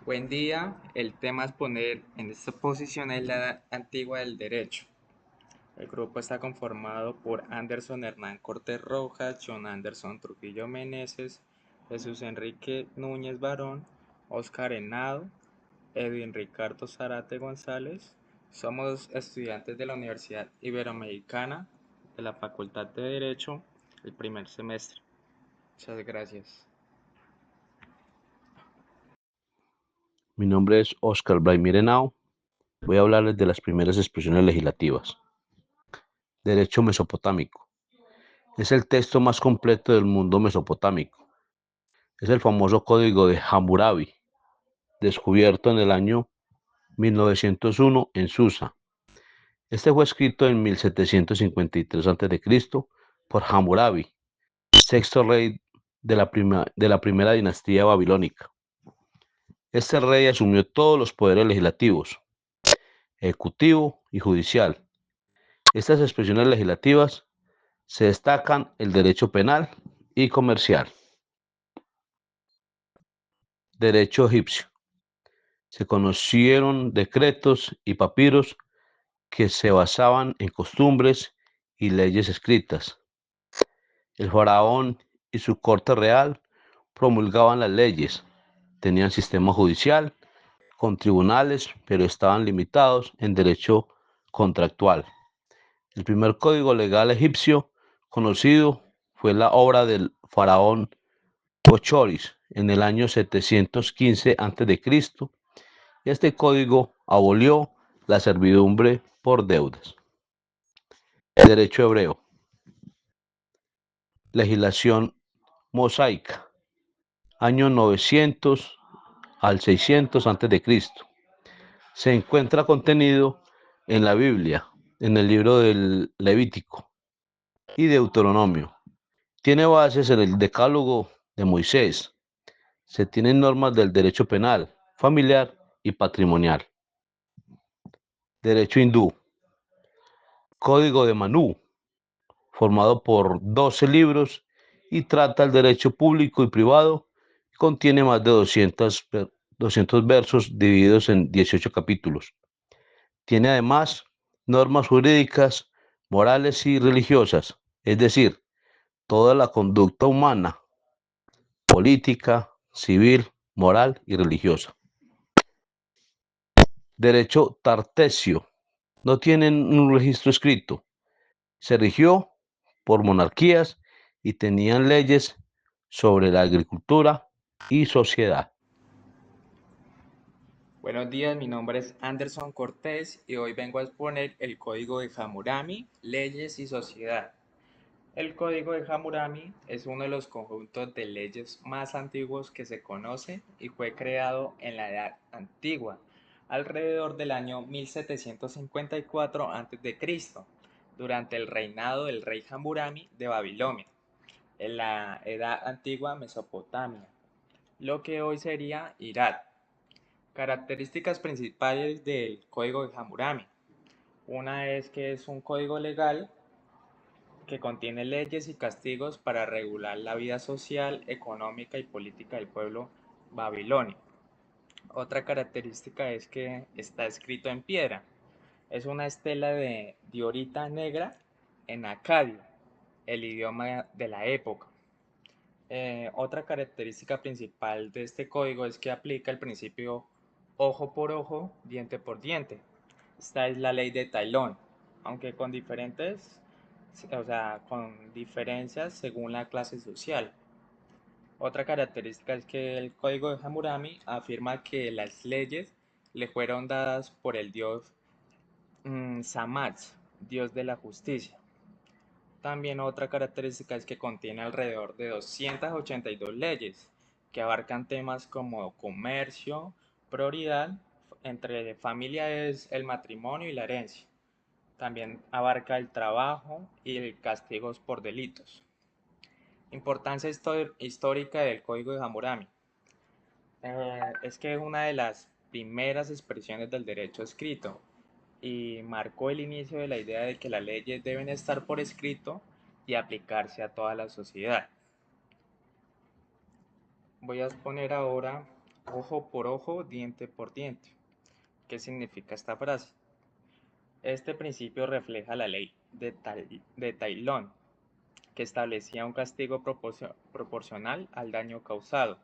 Buen día, el tema a exponer en esta posición es la edad antigua del derecho. El grupo está conformado por Anderson Hernán Cortés Rojas, John Anderson Trujillo Meneses, Jesús Enrique Núñez Barón, Oscar Henao, Edwin Ricardo Zarate González. Somos estudiantes de la Universidad Iberoamericana de la Facultad de Derecho, el primer semestre. Muchas gracias. Mi nombre es Oscar Vladimir Henao. Voy a hablarles de las primeras expresiones legislativas. Derecho mesopotámico. Es el texto más completo del mundo mesopotámico. Es el famoso código de Hammurabi, descubierto en el año 1901 en Susa. Este fue escrito en 1753 a.C. por Hammurabi, sexto rey de la primera dinastía babilónica. Este rey asumió todos los poderes legislativos, ejecutivo y judicial. Estas expresiones legislativas se destacan el derecho penal y comercial. Derecho egipcio. Se conocieron decretos y papiros que se basaban en costumbres y leyes escritas. El faraón y su corte real promulgaban las leyes, tenían sistema judicial con tribunales, pero estaban limitados en derecho contractual. El primer código legal egipcio conocido fue la obra del faraón Pochoris en el año 715 a.C. Este código abolió la servidumbre por deudas. Derecho hebreo. Legislación mosaica. Año 900 al 600 a.C. Se encuentra contenido en la Biblia, en el libro del Levítico y Deuteronomio. Tiene bases en el Decálogo de Moisés. Se tienen normas del derecho penal, familiar y patrimonial. Derecho hindú. Código de Manú, formado por 12 libros y trata el derecho público y privado. Contiene más de 200 versos divididos en 18 capítulos. Tiene además normas jurídicas, morales y religiosas, es decir, toda la conducta humana, política, civil, moral y religiosa. Derecho tartesio. No tienen un registro escrito. Se rigió por monarquías y tenían leyes sobre la agricultura y sociedad. Buenos días, mi nombre es Anderson Cortés y hoy vengo a exponer el Código de Hammurabi, Leyes y Sociedad. El Código de Hammurabi es uno de los conjuntos de leyes más antiguos que se conoce y fue creado en la Edad Antigua, alrededor del año 1754 a.C., durante el reinado del rey Hammurabi de Babilonia, en la Edad Antigua Mesopotamia, lo que hoy sería Irak. Características principales del Código de Hammurabi. Una es que es un código legal que contiene leyes y castigos para regular la vida social, económica y política del pueblo babilonio. Otra característica es que está escrito en piedra. Es una estela de diorita negra en acadio, el idioma de la época. Otra característica principal de este código es que aplica el principio ojo por ojo, diente por diente. Esta es la ley de Taylor, aunque con con diferencias según la clase social. Otra característica es que el código de Hammurabi afirma que las leyes le fueron dadas por el dios Shamash, dios de la justicia. También otra característica es que contiene alrededor de 282 leyes que abarcan temas como comercio, prioridad, entre familia es el matrimonio y la herencia. También abarca el trabajo y castigos por delitos. Importancia histórica del Código de Hammurabi. Es que es una de las primeras expresiones del derecho escrito y marcó el inicio de la idea de que las leyes deben estar por escrito y aplicarse a toda la sociedad. Voy a exponer ahora ojo por ojo, diente por diente. ¿Qué significa esta frase? Este principio refleja la ley de Taylor, que establecía un castigo proporcional al daño causado.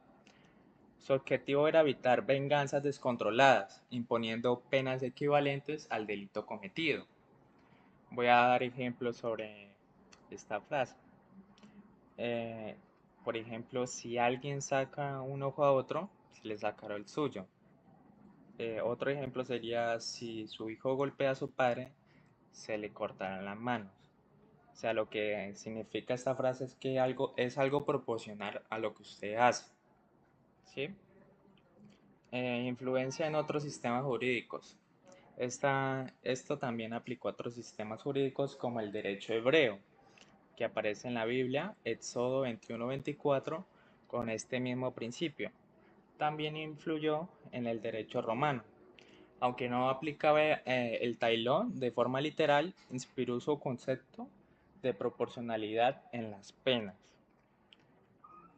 Su objetivo era evitar venganzas descontroladas, imponiendo penas equivalentes al delito cometido. Voy a dar ejemplos sobre esta frase. Eh, por ejemplo, si alguien saca un ojo a otro, se le sacará el suyo. Otro ejemplo sería si su hijo golpea a su padre, se le cortarán las manos. O sea, lo que significa esta frase es que algo es algo proporcional a lo que usted hace, ¿sí? Influencia en otros sistemas jurídicos. Esto también aplicó a otros sistemas jurídicos como el derecho hebreo, que aparece en la Biblia, Éxodo 21-24, con este mismo principio. También influyó en el derecho romano. Aunque no aplicaba el tailón de forma literal, inspiró su concepto de proporcionalidad en las penas.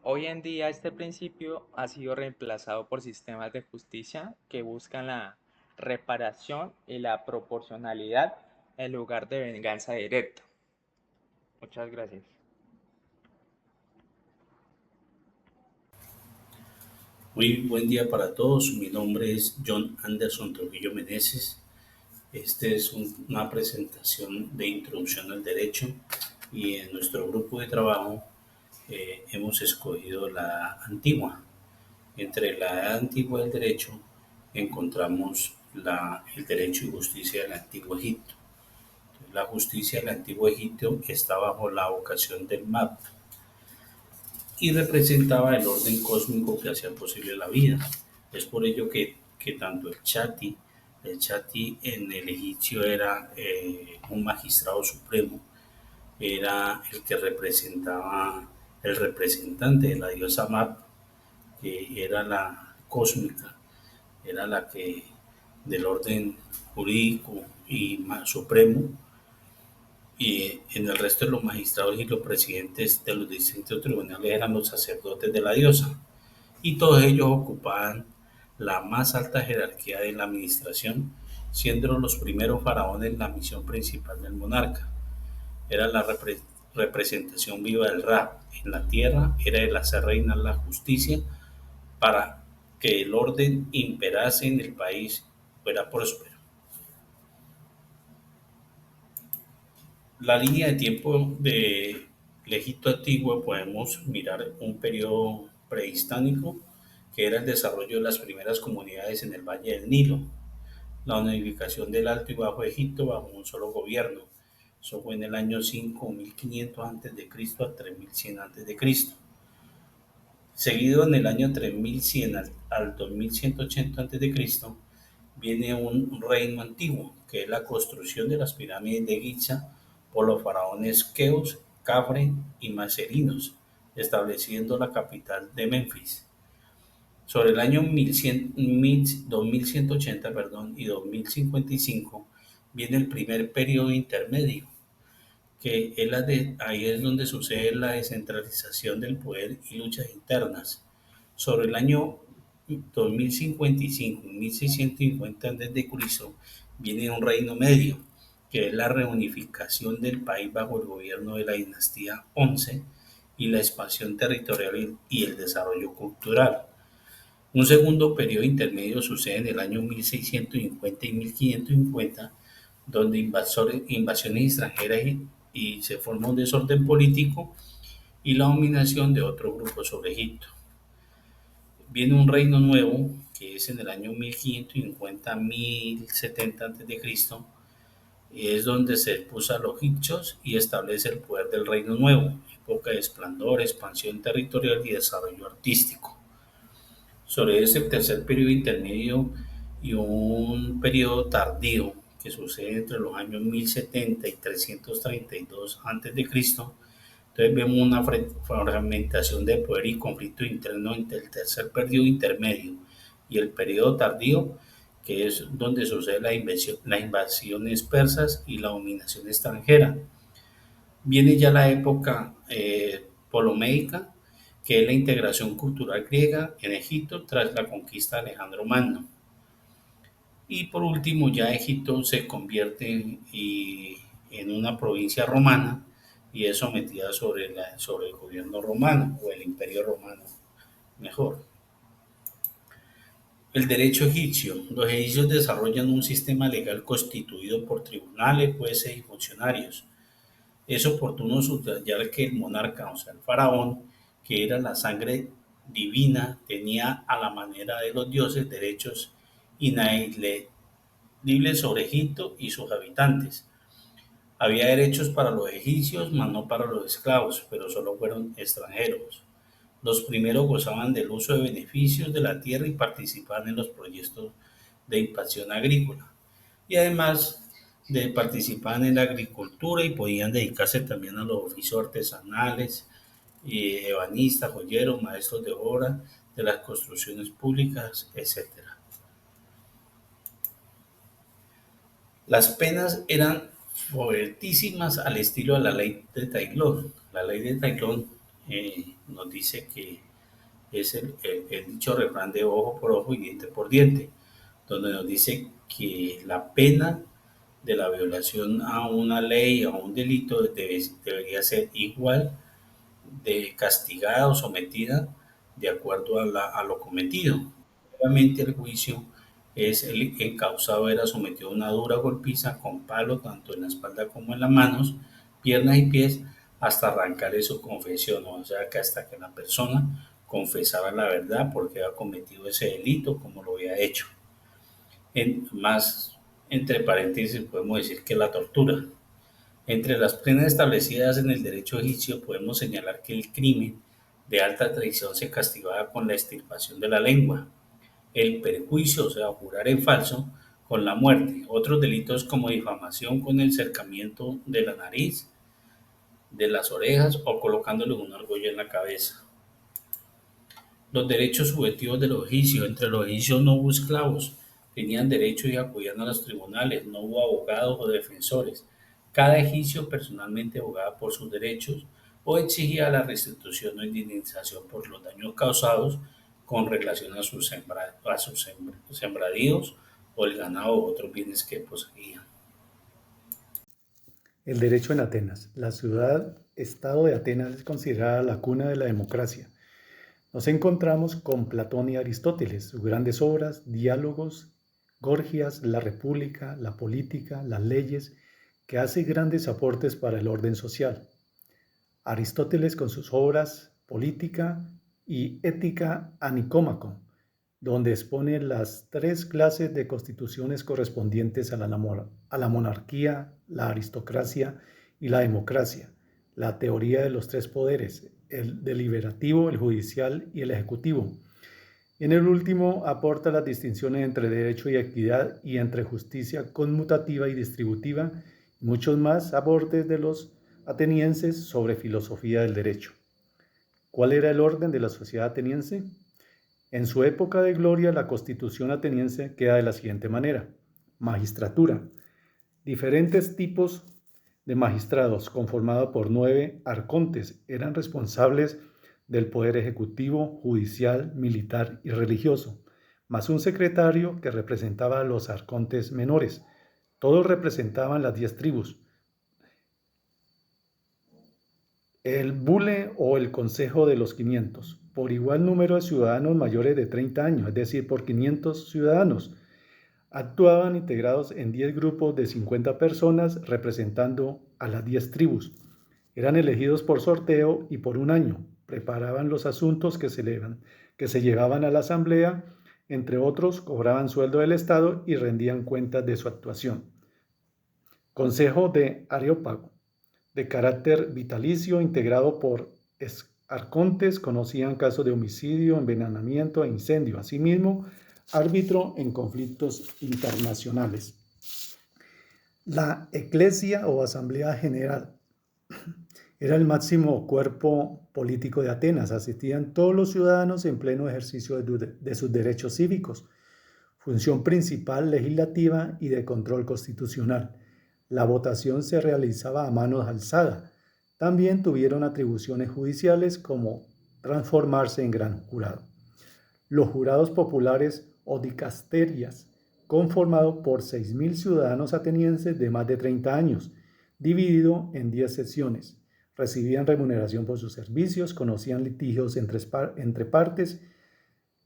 Hoy en día este principio ha sido reemplazado por sistemas de justicia que buscan la reparación y la proporcionalidad en lugar de venganza directa. Muchas gracias. Muy buen día para todos. Mi nombre es John Anderson Trujillo Meneses. Este es una presentación de introducción al derecho y en nuestro grupo de trabajo hemos escogido la antigua. Entre la edad antigua del derecho encontramos el derecho y justicia del antiguo Egipto. La justicia del antiguo Egipto está bajo la vocación del MAP y representaba el orden cósmico que hacía posible la vida. Es por ello que tanto el Chati en el egipcio era un magistrado supremo, era el que representaba el representante de la diosa Map, que era la cósmica, era la que del orden jurídico y supremo, y en el resto de los magistrados y los presidentes de los distintos tribunales eran los sacerdotes de la diosa, y todos ellos ocupaban la más alta jerarquía de la administración, siendo los primeros faraones la misión principal del monarca. Era la representación viva del Ra en la tierra, era el hacer reinar la justicia para que el orden imperase en el país, fuera próspero. La línea de tiempo del Egipto antiguo podemos mirar un periodo prehispánico que era el desarrollo de las primeras comunidades en el Valle del Nilo, la unificación del Alto y Bajo Egipto bajo un solo gobierno. Eso fue en el año 5500 a.C. a 3100 a.C. Seguido en el año 3100 al 2180 a.C. viene un reino antiguo, que es la construcción de las pirámides de Giza por los faraones Keops, Khafre y Macerinos, estableciendo la capital de Memphis. Sobre el año 2180 y 2055 viene el primer periodo intermedio, que es ahí es donde sucede la descentralización del poder y luchas internas. Sobre el año 2055 y 1650 a.C. viene un reino medio, que es la reunificación del país bajo el gobierno de la dinastía 11 y la expansión territorial y el desarrollo cultural. Un segundo periodo intermedio sucede en el año 1650 y 1550, donde invasiones extranjeras y se forma un desorden político y la dominación de otro grupo sobre Egipto. Viene un reino nuevo, que es en el año 1550-1070 a.C., y es donde se expulsa a los egipcios y establece el poder del reino nuevo, época de esplendor, expansión territorial y desarrollo artístico. Sobre ese tercer periodo intermedio y un periodo tardío que sucede entre los años 1070 y 332 a.C., entonces vemos una fragmentación de poder y conflicto interno entre el tercer periodo intermedio y el periodo tardío, que es donde sucede las invasiones persas y la dominación extranjera. Viene ya la época ptolomeica, que es la integración cultural griega en Egipto tras la conquista de Alejandro Magno. Y por último, ya Egipto se convierte en una provincia romana y es sometida sobre el gobierno romano o el imperio romano, mejor. El derecho egipcio. Los egipcios desarrollan un sistema legal constituido por tribunales, jueces y funcionarios. Es oportuno subrayar que el monarca, o sea, el faraón, que era la sangre divina, tenía a la manera de los dioses derechos inalienable sobre Egipto y sus habitantes. Había derechos para los egipcios, mas no para los esclavos, pero solo fueron extranjeros. Los primeros gozaban del uso de beneficios de la tierra y participaban en los proyectos de expansión agrícola. Y además de participar en la agricultura y podían dedicarse también a los oficios artesanales, ebanistas, joyeros, maestros de obra, de las construcciones públicas, etcétera. Las penas eran fuertísimas al estilo de la ley de Taylor. La ley de Taylor nos dice que es el dicho refrán de ojo por ojo y diente por diente, donde nos dice que la pena de la violación a una ley, a un delito, debería ser igual de castigada o sometida de acuerdo a lo cometido. Obviamente el juicio es el encausado era sometido a una dura golpiza con palo tanto en la espalda como en las manos, piernas y pies hasta arrancarle su confesión, o sea que hasta que la persona confesara la verdad porque había cometido ese delito como lo había hecho. Más entre paréntesis podemos decir que la tortura. Entre las penas establecidas en el derecho egipcio podemos señalar que el crimen de alta traición se castigaba con la extirpación de la lengua, el perjuicio, o sea, jurar en falso, con la muerte. Otros delitos como difamación con el cercamiento de la nariz, de las orejas o colocándole una argolla en la cabeza. Los derechos subjetivos de los egipcios. Entre los egipcios no hubo esclavos, tenían derecho y acudían a los tribunales, no hubo abogados o defensores. Cada egipcio personalmente abogaba por sus derechos o exigía la restitución o indemnización por los daños causados con relación a sus sembradíos o el ganado o otros bienes que poseían. El derecho en Atenas. La ciudad-estado de Atenas es considerada la cuna de la democracia. Nos encontramos con Platón y Aristóteles, sus grandes obras, diálogos, Gorgias, la república, la política, las leyes, que hace grandes aportes para el orden social. Aristóteles con sus obras Política y Ética a Nicómaco, donde expone las 3 clases de constituciones correspondientes a la monarquía, la aristocracia y la democracia, la teoría de los 3 poderes, el deliberativo, el judicial y el ejecutivo. En el último aporta las distinciones entre derecho y equidad y entre justicia conmutativa y distributiva, y muchos más aportes de los atenienses sobre filosofía del derecho. ¿Cuál era el orden de la sociedad ateniense? En su época de gloria, la constitución ateniense queda de la siguiente manera. Magistratura. Diferentes tipos de magistrados, conformados por 9 arcontes, eran responsables del poder ejecutivo, judicial, militar y religioso, más un secretario que representaba a los arcontes menores. Todos representaban las 10 tribus. El bule o el consejo de los 500, por igual número de ciudadanos mayores de 30 años, es decir, por 500 ciudadanos. Actuaban integrados en 10 grupos de 50 personas representando a las 10 tribus. Eran elegidos por sorteo y por un año. Preparaban los asuntos que se llevaban a la asamblea, entre otros cobraban sueldo del Estado y rendían cuentas de su actuación. Consejo de Areópago, de carácter vitalicio, integrado por arcontes, conocían casos de homicidio, envenenamiento e incendio. Asimismo, árbitro en conflictos internacionales. La Eclesia o Asamblea General era el máximo cuerpo político de Atenas. Asistían todos los ciudadanos en pleno ejercicio de sus derechos cívicos. Función principal legislativa y de control constitucional. La votación se realizaba a manos alzadas. También tuvieron atribuciones judiciales como transformarse en gran jurado. Los jurados populares o dicasterias, conformado por 6.000 ciudadanos atenienses de más de 30 años, dividido en 10 sesiones. Recibían remuneración por sus servicios, conocían litigios entre partes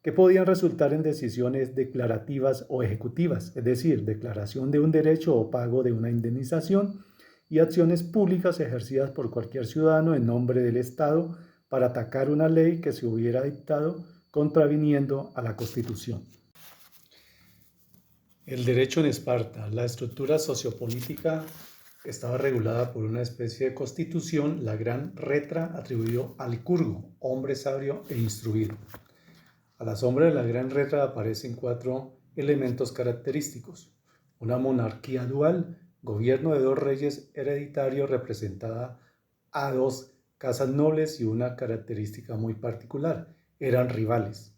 que podían resultar en decisiones declarativas o ejecutivas, es decir, declaración de un derecho o pago de una indemnización, y acciones públicas ejercidas por cualquier ciudadano en nombre del Estado para atacar una ley que se hubiera dictado contraviniendo a la Constitución. El derecho en Esparta. La estructura sociopolítica estaba regulada por una especie de constitución. La gran retra atribuyó a Licurgo, hombre sabio e instruido. A la sombra de la gran retra aparecen 4 elementos característicos: una monarquía dual, gobierno de 2 reyes hereditarios representada a 2 casas nobles, y una característica muy particular: eran rivales.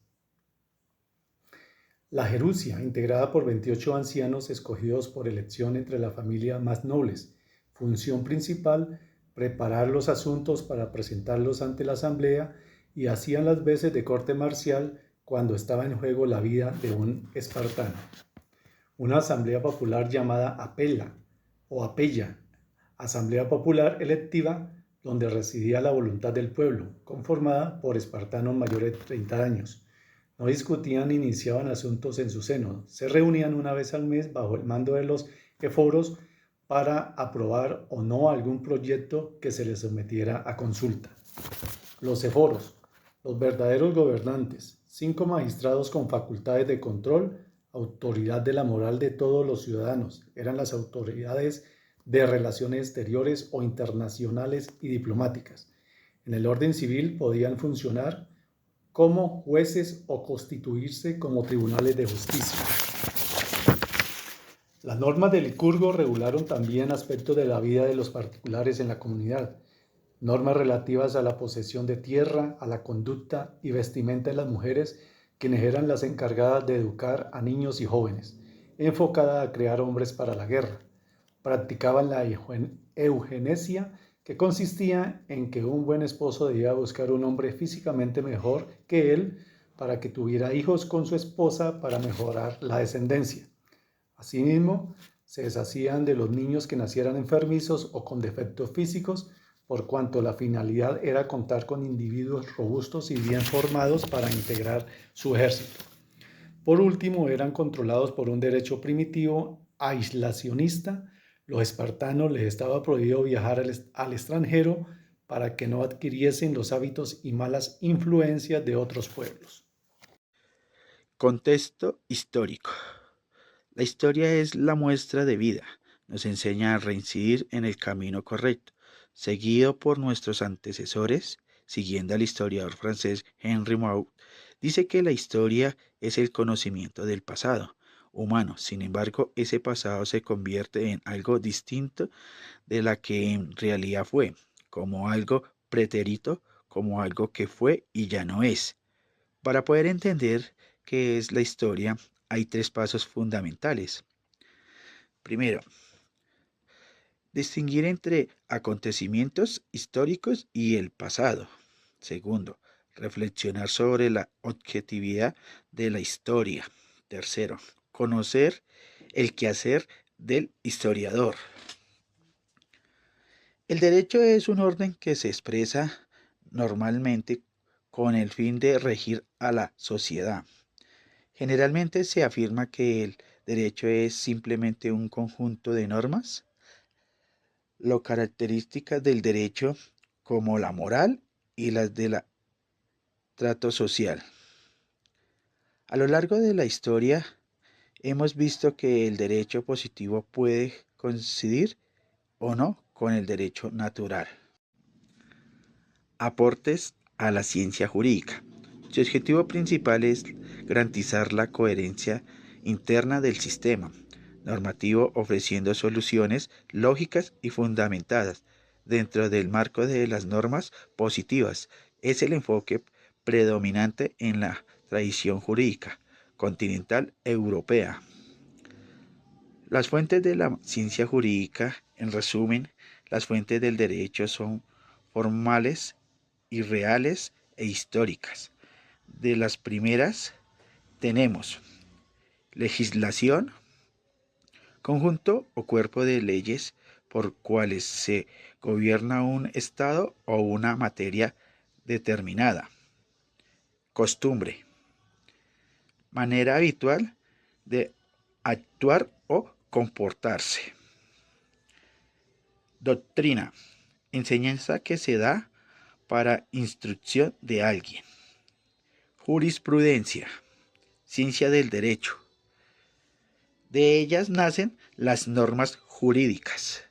La Gerusia, integrada por 28 ancianos escogidos por elección entre la familia más nobles. Función principal: preparar los asuntos para presentarlos ante la asamblea, y hacían las veces de corte marcial cuando estaba en juego la vida de un espartano. Una asamblea popular llamada apela o apella, asamblea popular electiva, donde residía la voluntad del pueblo, conformada por espartanos mayores de 30 años. No discutían ni iniciaban asuntos en su seno. Se reunían una vez al mes bajo el mando de los eforos para aprobar o no algún proyecto que se les sometiera a consulta. Los eforos, los verdaderos gobernantes, 5 magistrados con facultades de control, autoridad de la moral de todos los ciudadanos. Eran las autoridades de relaciones exteriores o internacionales y diplomáticas. En el orden civil podían funcionar como jueces o constituirse como tribunales de justicia. Las normas de Licurgo regularon también aspectos de la vida de los particulares en la comunidad. Normas relativas a la posesión de tierra, a la conducta y vestimenta de las mujeres, quienes eran las encargadas de educar a niños y jóvenes, enfocada a crear hombres para la guerra. Practicaban la eugenesia, que consistía en que un buen esposo debía buscar un hombre físicamente mejor que él para que tuviera hijos con su esposa para mejorar la descendencia. Asimismo, se deshacían de los niños que nacieran enfermizos o con defectos físicos, por cuanto la finalidad era contar con individuos robustos y bien formados para integrar su ejército. Por último, eran controlados por un derecho primitivo aislacionista. Los espartanos les estaba prohibido viajar al extranjero para que no adquiriesen los hábitos y malas influencias de otros pueblos. Contexto histórico. La historia es la muestra de vida. Nos enseña a reincidir en el camino correcto, seguido por nuestros antecesores. Siguiendo al historiador francés Henri Maud, dice que la historia es el conocimiento del pasado humano. Sin embargo, ese pasado se convierte en algo distinto de la que en realidad fue, como algo pretérito, como algo que fue y ya no es. Para poder entender qué es la historia, hay 3 pasos fundamentales. Primero, distinguir entre acontecimientos históricos y el pasado. Segundo, reflexionar sobre la objetividad de la historia. Tercero, conocer el quehacer del historiador. El derecho es un orden que se expresa normalmente con el fin de regir a la sociedad. Generalmente se afirma que el derecho es simplemente un conjunto de normas. Las características del derecho, como la moral y las del trato social. A lo largo de la historia hemos visto que el derecho positivo puede coincidir o no con el derecho natural. Aportes a la ciencia jurídica. Su objetivo principal es garantizar la coherencia interna del sistema normativo, ofreciendo soluciones lógicas y fundamentadas dentro del marco de las normas positivas. Es el enfoque predominante en la tradición jurídica continental europea. Las fuentes de la ciencia jurídica, en resumen, las fuentes del derecho son formales y reales e históricas. De las primeras tenemos legislación, conjunto o cuerpo de leyes por cuales se gobierna un estado o una materia determinada. Costumbre, manera habitual de actuar o comportarse. Doctrina, enseñanza que se da para instrucción de alguien. Jurisprudencia, ciencia del derecho. De ellas nacen las normas jurídicas.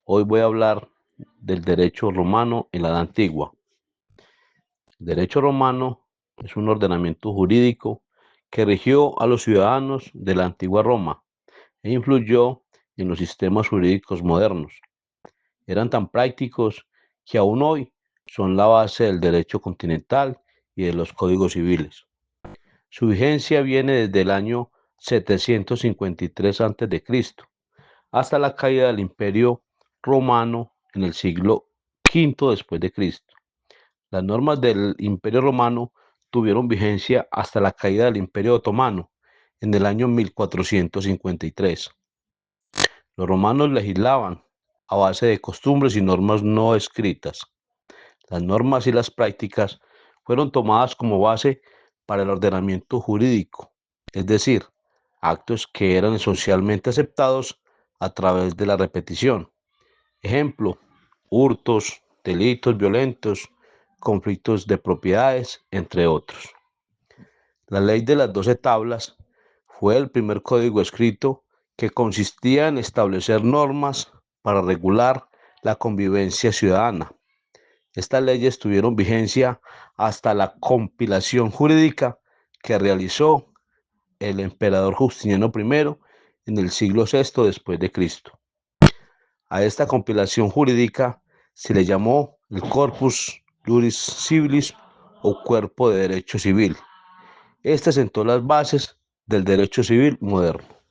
Hoy voy a hablar del derecho romano en la Edad Antigua. El derecho romano es un ordenamiento jurídico que rigió a los ciudadanos de la antigua Roma e influyó en los sistemas jurídicos modernos. Eran tan prácticos que aún hoy son la base del derecho continental y de los códigos civiles. Su vigencia viene desde el año 753 a.C. hasta la caída del Imperio Romano en el siglo V después de Cristo. Las normas del Imperio Romano tuvieron vigencia hasta la caída del Imperio Otomano en el año 1453. Los romanos legislaban a base de costumbres y normas no escritas. Las normas y las prácticas fueron tomadas como base para el ordenamiento jurídico, es decir, actos que eran socialmente aceptados a través de la repetición. Ejemplo, hurtos, delitos violentos, conflictos de propiedades, entre otros. La ley de las 12 tablas fue el primer código escrito que consistía en establecer normas para regular la convivencia ciudadana. Estas leyes tuvieron vigencia hasta la compilación jurídica que realizó el emperador Justiniano I en el siglo VI después de Cristo. A esta compilación jurídica se le llamó el Corpus Juris Civilis o Cuerpo de Derecho Civil. Este sentó las bases del derecho civil moderno.